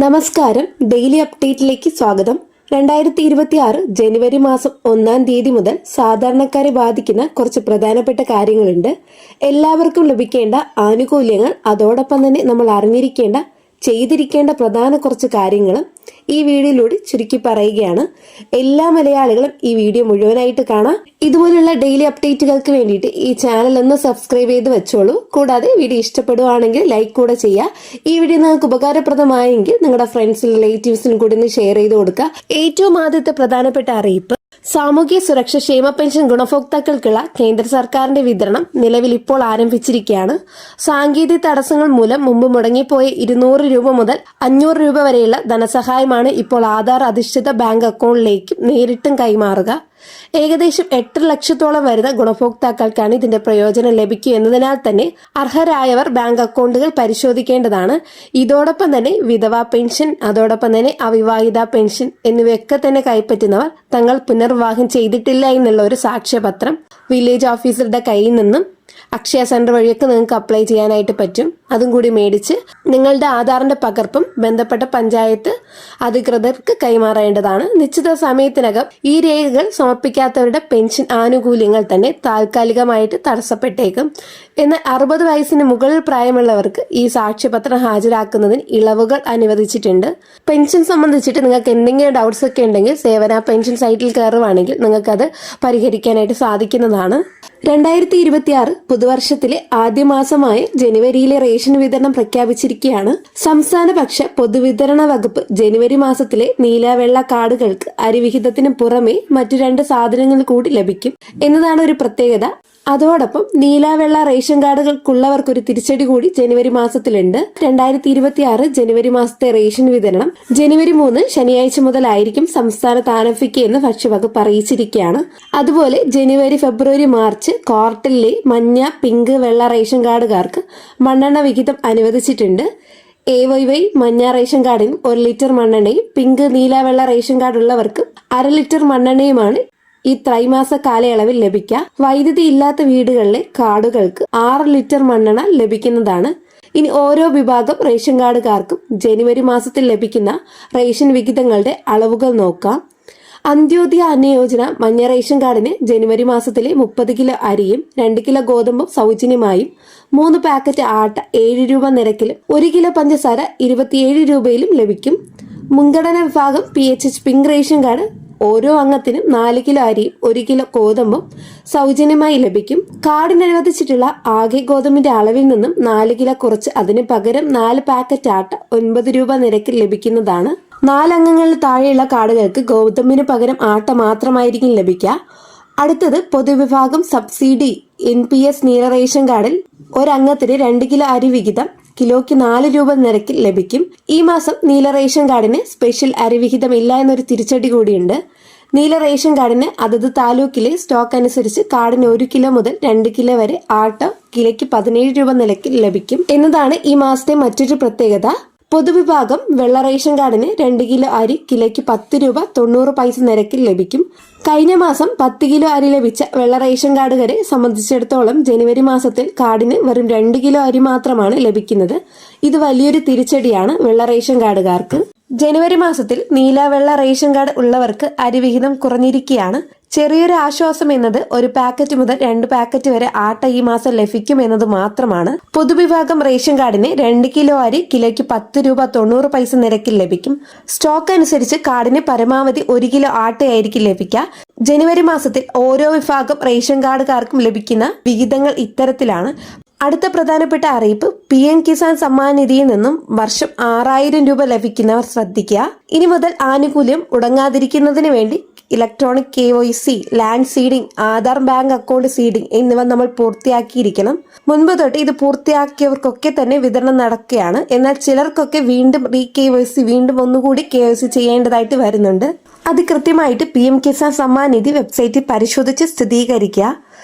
നമസ്കാരം. ഡെയിലി അപ്ഡേറ്റിലേക്ക് സ്വാഗതം. 2026 ജനുവരി മാസം 1-ാം തീയതി മുതൽ സാധാരണക്കാരെ ബാധിക്കുന്ന കുറച്ച് പ്രധാനപ്പെട്ട കാര്യങ്ങളുണ്ട്. എല്ലാവർക്കും ലഭിക്കേണ്ട ആനുകൂല്യങ്ങൾ, അതോടൊപ്പം തന്നെ നമ്മൾ അറിഞ്ഞിരിക്കേണ്ട, ചെയ്തിരിക്കേണ്ട പ്രധാന കുറച്ച് കാര്യങ്ങളും ഈ വീഡിയോയിലൂടെ ചുരുക്കി പറയുകയാണ്. എല്ലാ മലയാളികളും ഈ വീഡിയോ മുഴുവനായിട്ട് കാണാം. ഇതുപോലുള്ള ഡെയിലി അപ്ഡേറ്റുകൾക്ക് വേണ്ടിയിട്ട് ഈ ചാനൽ ഒന്ന് സബ്സ്ക്രൈബ് ചെയ്ത് വെച്ചോളൂ. കൂടാതെ വീഡിയോ ഇഷ്ടപ്പെടുവാണെങ്കിൽ ലൈക്ക് കൂടെ ചെയ്യുക. ഈ വീഡിയോ നിങ്ങൾക്ക് ഉപകാരപ്രദമായെങ്കിൽ നിങ്ങളുടെ ഫ്രണ്ട്സിനും റിലേറ്റീവ്സിനും കൂടി ഒന്ന് ഷെയർ ചെയ്ത് കൊടുക്കുക. ഏറ്റവും ആദ്യത്തെ പ്രധാനപ്പെട്ട അറിയിപ്പ്: സാമൂഹ്യ സുരക്ഷ ക്ഷേമ പെൻഷൻ ഗുണഭോക്താക്കൾക്കുള്ള കേന്ദ്ര സർക്കാരിന്റെ വിതരണം നിലവിൽ ഇപ്പോൾ ആരംഭിച്ചിരിക്കുകയാണ്. സാങ്കേതിക തടസ്സങ്ങൾ മൂലം മുമ്പ് മുടങ്ങിപ്പോയ 200 രൂപ മുതൽ 500 രൂപ വരെയുള്ള ധനസഹായമാണ് ഇപ്പോൾ ആധാർ അധിഷ്ഠിത ബാങ്ക് അക്കൗണ്ടിലേക്കും നേരിട്ടും കൈമാറുക. ഏകദേശം 8 ലക്ഷത്തോളം വരുന്ന ഗുണഭോക്താക്കൾക്കാണ് ഇതിന്റെ പ്രയോജനം ലഭിക്കുക എന്നതിനാൽ തന്നെ അർഹരായവർ ബാങ്ക് അക്കൗണ്ടുകൾ പരിശോധിക്കേണ്ടതാണ്. ഇതോടൊപ്പം തന്നെ വിധവാ പെൻഷൻ, അതോടൊപ്പം തന്നെ അവിവാഹിത പെൻഷൻ എന്നിവയൊക്കെ തന്നെ കൈപ്പറ്റുന്നവർ തങ്ങൾ പുനർവിവാഹം ചെയ്തിട്ടില്ല എന്നുള്ള ഒരു സാക്ഷ്യപത്രം വില്ലേജ് ഓഫീസറുടെ കയ്യിൽ നിന്നും അക്ഷയ സെന്റർ വഴിയൊക്കെ നിങ്ങൾക്ക് അപ്ലൈ ചെയ്യാനായിട്ട് പറ്റും. അതും കൂടി മേടിച്ച് നിങ്ങളുടെ ആധാറിന്റെ പകർപ്പും ബന്ധപ്പെട്ട പഞ്ചായത്ത് അധികൃതർക്ക് കൈമാറേണ്ടതാണ്. നിശ്ചിത സമയത്തിനകം ഈ രേഖകൾ സമർപ്പിക്കാത്തവരുടെ പെൻഷൻ ആനുകൂല്യങ്ങൾ തന്നെ താൽക്കാലികമായിട്ട് തടസ്സപ്പെട്ടേക്കും. എന്നാൽ 60 വയസ്സിന് മുകളിൽ പ്രായമുള്ളവർക്ക് ഈ സാക്ഷ്യപത്രം ഹാജരാക്കുന്നതിന് ഇളവുകൾ അനുവദിച്ചിട്ടുണ്ട്. പെൻഷൻ സംബന്ധിച്ചിട്ട് നിങ്ങൾക്ക് എന്തെങ്കിലും ഡൗട്ട്സ് ഒക്കെ ഉണ്ടെങ്കിൽ സേവന പെൻഷൻ സൈറ്റിൽ കയറുവാണെങ്കിൽ നിങ്ങൾക്കത് പരിഹരിക്കാനായിട്ട് സാധിക്കുന്നതാണ്. 2026 പുതുവർഷത്തിലെ ആദ്യ മാസമായ ജനുവരിയിലെ റേഷൻ വിതരണം പ്രഖ്യാപിച്ചിരിക്കുകയാണ്. സംസ്ഥാന പക്ഷ പൊതുവിതരണ വകുപ്പ് ജനുവരി മാസത്തിലെ നീല വെള്ള കാർഡുകൾക്ക് അരിവിഹിതത്തിന് പുറമെ മറ്റു 2 സാധനങ്ങൾ കൂടി ലഭിക്കും എന്നതാണ് ഒരു പ്രത്യേകത. അതോടൊപ്പം നീല വെള്ള റേഷൻ കാർഡുകൾക്കുള്ളവർക്കൊരു തിരിച്ചടി കൂടി ജനുവരി മാസത്തിലുണ്ട്. 2026 ജനുവരി മാസത്തെ റേഷൻ വിതരണം ജനുവരി 3 ശനിയാഴ്ച മുതലായിരിക്കും സംസ്ഥാനത്ത് ആരംഭിക്കുക എന്ന് ഭക്ഷ്യവകുപ്പ് അറിയിച്ചിരിക്കുകയാണ്. അതുപോലെ ജനുവരി, ഫെബ്രുവരി, മാർച്ച് ക്വാർട്ടറിലെ മഞ്ഞ, പിങ്ക്, വെള്ള റേഷൻ കാർഡുകാർക്ക് മണ്ണെണ്ണ വിഹിതം അനുവദിച്ചിട്ടുണ്ട്. AYY മഞ്ഞ റേഷൻ കാർഡിനും 1 ലിറ്റർ മണ്ണെണ്ണയും, പിങ്ക്, നീല, വെള്ള റേഷൻ കാർഡ് ഉള്ളവർക്ക് 1/2 ലിറ്റർ മണ്ണെണ്ണയുമാണ് ഈ ത്രൈമാസ കാലയളവിൽ ലഭിക്കുക. വൈദ്യുതി ഇല്ലാത്ത വീടുകളിലെ കാർഡുകൾക്ക് 6 ലിറ്റർ മണ്ണെണ്ണ ലഭിക്കുന്നതാണ്. ഇനി ഓരോ വിഭാഗം റേഷൻ കാർഡുകാർക്കും ജനുവരി മാസത്തിൽ ലഭിക്കുന്ന റേഷൻ വിഹിതങ്ങളുടെ അളവുകൾ നോക്കാം. അന്ത്യോദയ അന്നയോജന മഞ്ഞ റേഷൻ കാർഡിന് ജനുവരി മാസത്തിലെ 30 കിലോ അരിയും 2 കിലോ ഗോതമ്പും സൗജന്യമായും, 3 പാക്കറ്റ് ആട്ട 7 രൂപ നിരക്കിലും, 1 കിലോ പഞ്ചസാര 27 രൂപയിലും ലഭിക്കും. മുൻഗണന വിഭാഗം PHH പിങ്ക് റേഷൻ കാർഡ് ഓരോ അംഗത്തിനും 4 കിലോ അരിയും 1 കിലോ ഗോതമ്പും സൗജന്യമായി ലഭിക്കും. കാർഡിന് അനുവദിച്ചിട്ടുള്ള ആകെ ഗോതമ്പിന്റെ അളവിൽ നിന്നും 4 കിലോ കുറച്ച് അതിന് പകരം 4 പാക്കറ്റ് ആട്ട 9 രൂപ നിരക്കിൽ ലഭിക്കുന്നതാണ്. 4 അംഗങ്ങളിൽ താഴെയുള്ള കാർഡുകൾക്ക് ഗോതമ്പിന് പകരം ആട്ട മാത്രമായിരിക്കും ലഭിക്കുക. അടുത്തത് പൊതുവിഭാഗം സബ്സിഡി NPS നീല റേഷൻ കാർഡിൽ ഒരംഗത്തിന് 2 കിലോ അരി വിഹിതം കിലോയ്ക്ക് 4 രൂപ നിരക്കിൽ ലഭിക്കും. ഈ മാസം നീല റേഷൻ കാർഡിന് സ്പെഷ്യൽ അരിവിഹിതം ഇല്ല എന്നൊരു തിരിച്ചടി കൂടിയുണ്ട്. നീല റേഷൻ കാർഡിന് അതത് താലൂക്കിലെ സ്റ്റോക്ക് അനുസരിച്ച് കാർഡിന് 1 കിലോ മുതൽ 2 കിലോ വരെ ആട്ട കിലോയ്ക്ക് 17 രൂപ നിരക്കിൽ ലഭിക്കും എന്നതാണ് ഈ മാസത്തെ മറ്റൊരു പ്രത്യേകത. പൊതുവിഭാഗം വെള്ള റേഷൻ കാർഡിന് 2 കിലോ അരി കിലോയ്ക്ക് 10 രൂപ 90 പൈസ നിരക്കിൽ ലഭിക്കും. കഴിഞ്ഞ മാസം 10 കിലോ അരി ലഭിച്ച വെള്ള റേഷൻ കാർഡുകാരെ സംബന്ധിച്ചിടത്തോളം ജനുവരി മാസത്തിൽ കാർഡിന് വെറും 2 കിലോ അരി മാത്രമാണ് ലഭിക്കുന്നത്. ഇത് വലിയൊരു തിരിച്ചടിയാണ് വെള്ള റേഷൻ കാർഡുകാർക്ക്. ജനുവരി മാസത്തിൽ നീല വെള്ള റേഷൻ കാർഡ് ഉള്ളവർക്ക് അരിവിഹിതം കുറഞ്ഞിരിക്കുകയാണ്. ചെറിയൊരു ആശ്വാസം എന്നത് 1 പാക്കറ്റ് മുതൽ 2 പാക്കറ്റ് വരെ ആട്ട ഈ മാസം ലഭിക്കും എന്നത് മാത്രമാണ്. പൊതുവിഭാഗം റേഷൻ കാർഡിന് 2 കിലോ അരി കിലോയ്ക്ക് 10 രൂപ 90 പൈസ നിരക്കിൽ ലഭിക്കും. സ്റ്റോക്ക് അനുസരിച്ച് കാർഡിന് പരമാവധി 1 കിലോ ആട്ടയായിരിക്കും ലഭിക്കുക. ജനുവരി മാസത്തിൽ ഓരോ വിഭാഗം റേഷൻ കാർഡുകാർക്കും ലഭിക്കുന്ന വിഹിതങ്ങൾ ഇത്തരത്തിലാണ്. അടുത്ത പ്രധാനപ്പെട്ട അറിയിപ്പ്: PM കിസാൻ സമ്മാൻ നിധിയിൽ നിന്നും വർഷം 6000 രൂപ ലഭിക്കുന്നവർ ശ്രദ്ധിക്കുക. ഇനി മുതൽ ആനുകൂല്യം മുടങ്ങാതിരിക്കുന്നതിന് വേണ്ടി electronic KYC, land seeding, Aadhaar bank account seeding എന്നിവ നമ്മൾ പൂർത്തിയാക്കിയിരിക്കണം. മുൻപ് തൊട്ട് ഇത് പൂർത്തിയാക്കിയവർക്കൊക്കെ തന്നെ വിതരണം നടക്കുകയാണ്. എന്നാൽ ചിലർക്കൊക്കെ വീണ്ടും KYC വീണ്ടും ഒന്നുകൂടി KYC ചെയ്യേണ്ടതായിട്ട് വരുന്നുണ്ട്. അത് കൃത്യമായിട്ട് PM കിസാൻ സമ്മാൻ നിധി വെബ്സൈറ്റിൽ പരിശോധിച്ച് സ്ഥിരീകരിക്കുക.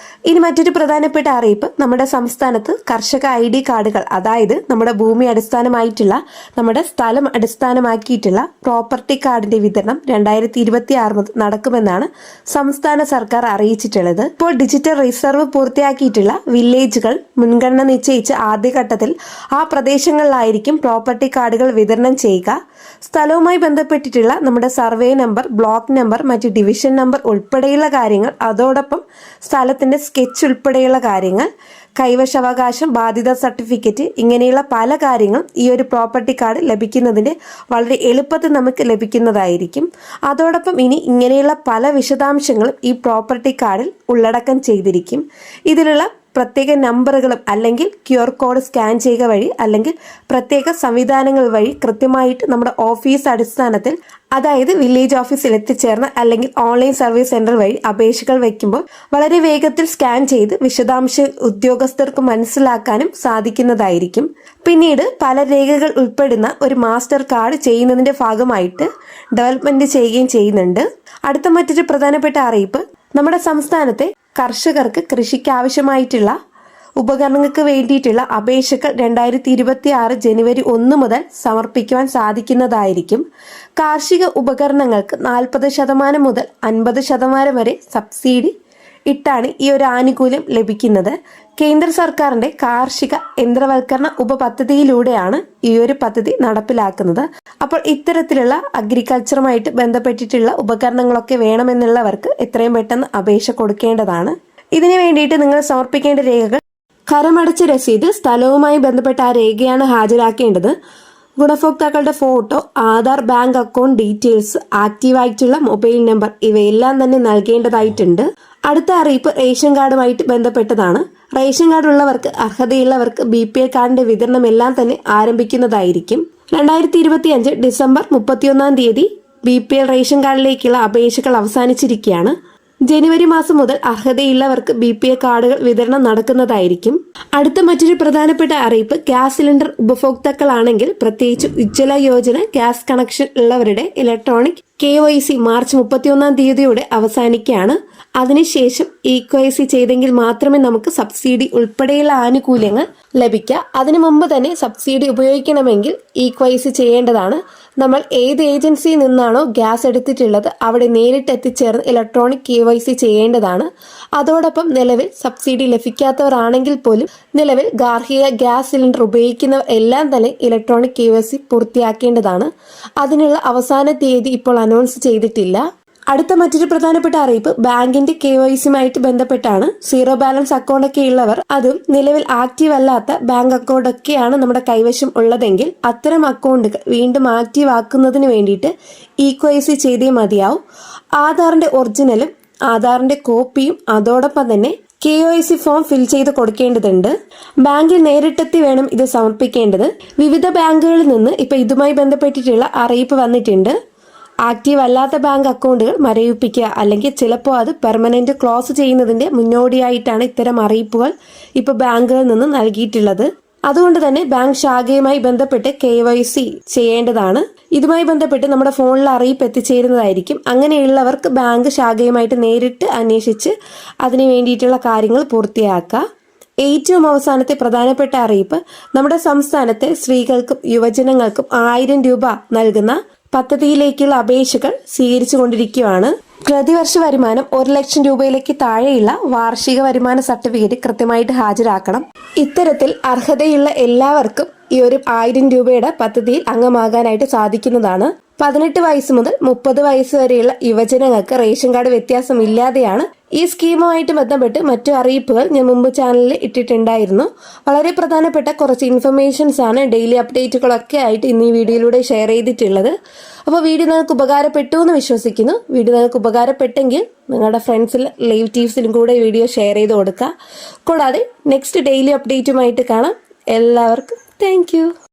ഇനി മറ്റൊരു പ്രധാനപ്പെട്ട അറിയിപ്പ്, നമ്മുടെ സംസ്ഥാനത്ത് കർഷക ID കാർഡുകൾ, അതായത് നമ്മുടെ ഭൂമി അടിസ്ഥാനമായിട്ടുള്ള, നമ്മുടെ സ്ഥലം അടിസ്ഥാനമാക്കിയിട്ടുള്ള പ്രോപ്പർട്ടി കാർഡിന്റെ വിതരണം 2026 മുതൽ നടക്കുമെന്നാണ് സംസ്ഥാന സർക്കാർ അറിയിച്ചിട്ടുള്ളത്. ഇപ്പോൾ ഡിജിറ്റൽ റിസർവ് പൂർത്തിയാക്കിയിട്ടുള്ള വില്ലേജുകൾ മുൻഗണന നിശ്ചയിച്ച ആദ്യഘട്ടത്തിൽ ആ പ്രദേശങ്ങളിലായിരിക്കും പ്രോപ്പർട്ടി കാർഡുകൾ വിതരണം ചെയ്യുക. സ്ഥലവുമായി ബന്ധപ്പെട്ടിട്ടുള്ള നമ്മുടെ സർവേ നമ്പർ, ബ്ലോക്ക് നമ്പർ, മറ്റ് ഡിവിഷൻ നമ്പർ ഉൾപ്പെടെയുള്ള കാര്യങ്ങൾ, അതോടൊപ്പം സ്ഥലത്തിന്റെ സ്കെച്ച് ഉൾപ്പെടെയുള്ള കാര്യങ്ങൾ, കൈവശാവകാശം, ബാധ്യതാ സർട്ടിഫിക്കറ്റ്, ഇങ്ങനെയുള്ള പല കാര്യങ്ങളും ഈ ഒരു പ്രോപ്പർട്ടി കാർഡ് ലഭിക്കുന്നതിൻ്റെ വളരെ എളുപ്പത്തിൽ നമുക്ക് ലഭിക്കുന്നതായിരിക്കും. അതോടൊപ്പം ഇനി ഇങ്ങനെയുള്ള പല വിശദാംശങ്ങളും ഈ പ്രോപ്പർട്ടി കാർഡിൽ ഉള്ളടക്കം ചെയ്തിരിക്കും. ഇതിലുള്ള പ്രത്യേക നമ്പറുകളും അല്ലെങ്കിൽ QR കോഡ് സ്കാൻ ചെയ്യുക വഴി അല്ലെങ്കിൽ പ്രത്യേക സംവിധാനങ്ങൾ വഴി കൃത്യമായിട്ട് നമ്മുടെ ഓഫീസ് അടിസ്ഥാനത്തിൽ, അതായത് വില്ലേജ് ഓഫീസിൽ എത്തിച്ചേർന്ന അല്ലെങ്കിൽ ഓൺലൈൻ സർവീസ് സെന്റർ വഴി അപേക്ഷകൾ വയ്ക്കുമ്പോൾ വളരെ വേഗത്തിൽ സ്കാൻ ചെയ്ത് വിശദാംശ ഉദ്യോഗസ്ഥർക്ക് മനസ്സിലാക്കാനും സാധിക്കുന്നതായിരിക്കും. പിന്നീട് പല രേഖകൾ ഉൾപ്പെടുന്ന ഒരു മാസ്റ്റർ കാർഡ് ചെയ്യുന്നതിന്റെ ഭാഗമായിട്ട് ഡെവലപ്മെന്റ് ചെയ്യുകയും ചെയ്യുന്നുണ്ട്. അടുത്ത മറ്റൊരു പ്രധാനപ്പെട്ട അറിയിപ്പ്, നമ്മുടെ സംസ്ഥാനത്തെ കർഷകർക്ക് കൃഷിക്ക് ആവശ്യമായിട്ടുള്ള ഉപകരണങ്ങൾക്ക് വേണ്ടിയിട്ടുള്ള അപേക്ഷകൾ 2026 ജനുവരി 1 മുതൽ സമർപ്പിക്കുവാൻ സാധിക്കുന്നതായിരിക്കും. കാർഷിക ഉപകരണങ്ങൾക്ക് 40% മുതൽ 50% വരെ സബ്സിഡി ഇട്ടാണ് ഈ ഒരു ആനുകൂല്യം ലഭിക്കുന്നത്. കേന്ദ്ര സർക്കാരിന്റെ കാർഷിക യന്ത്രവൽക്കരണ ഉപപദ്ധതിയിലൂടെയാണ് ഈ ഒരു പദ്ധതി നടപ്പിലാക്കുന്നത്. അപ്പോൾ ഇത്തരത്തിലുള്ള അഗ്രികൾച്ചറുമായിട്ട് ബന്ധപ്പെട്ടിട്ടുള്ള ഉപകരണങ്ങളൊക്കെ വേണമെന്നുള്ളവർക്ക് എത്രയും പെട്ടെന്ന് അപേക്ഷ കൊടുക്കേണ്ടതാണ്. ഇതിനു വേണ്ടിയിട്ട് നിങ്ങൾ സമർപ്പിക്കേണ്ട രേഖകൾ: കരമടച്ച രസീത്, സ്ഥലവുമായി ബന്ധപ്പെട്ട ആ രേഖയാണ് ഹാജരാക്കേണ്ടത്. ഗുണഭോക്താക്കളുടെ photo, Aadhaar, bank account details, ആക്റ്റീവായിട്ടുള്ള മൊബൈൽ നമ്പർ, ഇവയെല്ലാം തന്നെ നൽകേണ്ടതായിട്ടുണ്ട്. അടുത്ത അറിയിപ്പ് റേഷൻ കാർഡുമായിട്ട് ബന്ധപ്പെട്ടതാണ്. റേഷൻ കാർഡ് ഉള്ളവർക്ക്, അർഹതയുള്ളവർക്ക് BPL കാർഡിന്റെ വിതരണം എല്ലാം തന്നെ ആരംഭിക്കുന്നതായിരിക്കും. 2025 ഡിസംബർ 31 BPL റേഷൻ കാർഡിലേക്കുള്ള അപേക്ഷകൾ അവസാനിച്ചിരിക്കുകയാണ്. ജനുവരി മാസം മുതൽ അർഹതയുള്ളവർക്ക് BPL കാർഡുകൾ വിതരണം നടക്കുന്നതായിരിക്കും. അടുത്ത മറ്റൊരു പ്രധാനപ്പെട്ട അറിയിപ്പ്, ഗ്യാസ് സിലിണ്ടർ ഉപഭോക്താക്കളാണെങ്കിൽ, പ്രത്യേകിച്ച് ഉജ്ജ്വല യോജന ഗ്യാസ് കണക്ഷൻ ഉള്ളവരുടെ ഇലക്ട്രോണിക് KYC മാർച്ച് 31 അവസാനിക്കുകയാണ്. അതിനുശേഷം EKYC ചെയ്തെങ്കിൽ മാത്രമേ നമുക്ക് സബ്സിഡി ഉൾപ്പെടെയുള്ള ആനുകൂല്യങ്ങൾ ലഭിക്കുക. അതിനു മുമ്പ് തന്നെ സബ്സിഡി ഉപയോഗിക്കണമെങ്കിൽ EKYC ചെയ്യേണ്ടതാണ്. നമ്മൾ ഏത് ഏജൻസിയിൽ നിന്നാണോ ഗ്യാസ് എടുത്തിട്ടുള്ളത് അവിടെ നേരിട്ട് എത്തിച്ചേർന്ന് ഇലക്ട്രോണിക് KYC ചെയ്യേണ്ടതാണ്. അതോടൊപ്പം നിലവിൽ സബ്സിഡി ലഭിക്കാത്തവരാണെങ്കിൽ പോലും നിലവിൽ ഗാർഹിക ഗ്യാസ് സിലിണ്ടർ ഉപയോഗിക്കുന്നവർ എല്ലാം തന്നെ ഇലക്ട്രോണിക് KYC പൂർത്തിയാക്കേണ്ടതാണ്. അതിനുള്ള അവസാന തീയതി ഇപ്പോൾ അനൗൺസ് ചെയ്തിട്ടില്ല. അടുത്ത മറ്റൊരു പ്രധാനപ്പെട്ട അറിയിപ്പ്, ബാങ്കിന്റെ KYCയുമായിട്ട് ബന്ധപ്പെട്ടാണ്. സീറോ ബാലൻസ് അക്കൗണ്ട് ഒക്കെ ഉള്ളവർ, അതും നിലവിൽ ആക്റ്റീവ് അല്ലാത്ത ബാങ്ക് അക്കൗണ്ട് ഒക്കെയാണ് നമ്മുടെ കൈവശം ഉള്ളതെങ്കിൽ, അത്തരം അക്കൗണ്ടുകൾ വീണ്ടും ആക്റ്റീവ് ആക്കുന്നതിന് വേണ്ടിയിട്ട് EKYC ചെയ്തേ മതിയാവും. ആധാറിന്റെ ഒറിജിനലും ആധാറിന്റെ കോപ്പിയും അതോടൊപ്പം തന്നെ KYC ഫോം ഫിൽ ചെയ്ത് കൊടുക്കേണ്ടതുണ്ട്. ബാങ്കിൽ നേരിട്ടെത്തി വേണം ഇത് സമർപ്പിക്കേണ്ടത്. വിവിധ ബാങ്കുകളിൽ നിന്ന് ഇപ്പൊ ഇതുമായി ബന്ധപ്പെട്ടിട്ടുള്ള അറിയിപ്പ് വന്നിട്ടുണ്ട്. ആക്റ്റീവ് അല്ലാത്ത ബാങ്ക് അക്കൗണ്ടുകൾ മരവിപ്പിക്കുക, അല്ലെങ്കിൽ ചിലപ്പോൾ അത് പെർമനന്റ് ക്ലോസ് ചെയ്യുന്നതിന്റെ മുന്നോടിയായിട്ടാണ് ഇത്തരം അറിയിപ്പുകൾ ഇപ്പോൾ ബാങ്കുകളിൽ നിന്ന് നൽകിയിട്ടുള്ളത്. അതുകൊണ്ട് തന്നെ ബാങ്ക് ശാഖയുമായി ബന്ധപ്പെട്ട് KYC ചെയ്യേണ്ടതാണ്. ഇതുമായി ബന്ധപ്പെട്ട് നമ്മുടെ ഫോണിൽ അറിയിപ്പ് എത്തിച്ചേരുന്നതായിരിക്കും. അങ്ങനെയുള്ളവർക്ക് ബാങ്ക് ശാഖയുമായിട്ട് നേരിട്ട് അന്വേഷിച്ച് അതിനു വേണ്ടിയിട്ടുള്ള കാര്യങ്ങൾ പൂർത്തിയാക്കുക. ഏറ്റവും അവസാനത്തെ പ്രധാനപ്പെട്ട അറിയിപ്പ്, നമ്മുടെ സംസ്ഥാനത്തെ സ്ത്രീകൾക്കും യുവജനങ്ങൾക്കും 1000 രൂപ നൽകുന്ന പദ്ധതിയിലേക്കുള്ള അപേക്ഷകൾ സ്വീകരിച്ചു കൊണ്ടിരിക്കുകയാണ്. പ്രതിവർഷ വരുമാനം 1 ലക്ഷം രൂപയിലേക്ക് താഴെയുള്ള വാർഷിക വരുമാന സർട്ടിഫിക്കറ്റ് കൃത്യമായിട്ട് ഹാജരാക്കണം. ഇത്തരത്തിൽ അർഹതയുള്ള എല്ലാവർക്കും ഈ ഒരു 1000 രൂപയുടെ പദ്ധതിയിൽ അംഗമാകാനായിട്ട് സാധിക്കുന്നതാണ്. 18 വയസ്സ് മുതൽ 30 വയസ്സ് വരെയുള്ള യുവജനങ്ങൾക്ക് റേഷൻ കാർഡ് വ്യത്യാസമില്ലാതെയാണ്. ഈ സ്കീമുമായിട്ട് ബന്ധപ്പെട്ട് മറ്റു അറിയിപ്പുകൾ ഞാൻ മുമ്പ് ചാനലിൽ ഇട്ടിട്ടുണ്ടായിരുന്നു. വളരെ പ്രധാനപ്പെട്ട കുറച്ച് ഇൻഫർമേഷൻസ് ആണ്, ഡെയിലി അപ്ഡേറ്റുകളൊക്കെ ആയിട്ട് ഇന്ന് ഈ വീഡിയോയിലൂടെ ഷെയർ ചെയ്തിട്ടുള്ളത്. അപ്പോൾ വീഡിയോ നിങ്ങൾക്ക് ഉപകാരപ്പെട്ടു എന്ന് വിശ്വസിക്കുന്നു. വീഡിയോ നിങ്ങൾക്ക് ഉപകാരപ്പെട്ടെങ്കിൽ നിങ്ങളുടെ ഫ്രണ്ട്സിൽ റിലേറ്റീവ്സിനും കൂടെ വീഡിയോ ഷെയർ ചെയ്ത് കൊടുക്കുക. കൂടാതെ നെക്സ്റ്റ് ഡെയിലി അപ്ഡേറ്റുമായിട്ട് കാണാം. എല്ലാവർക്കും താങ്ക്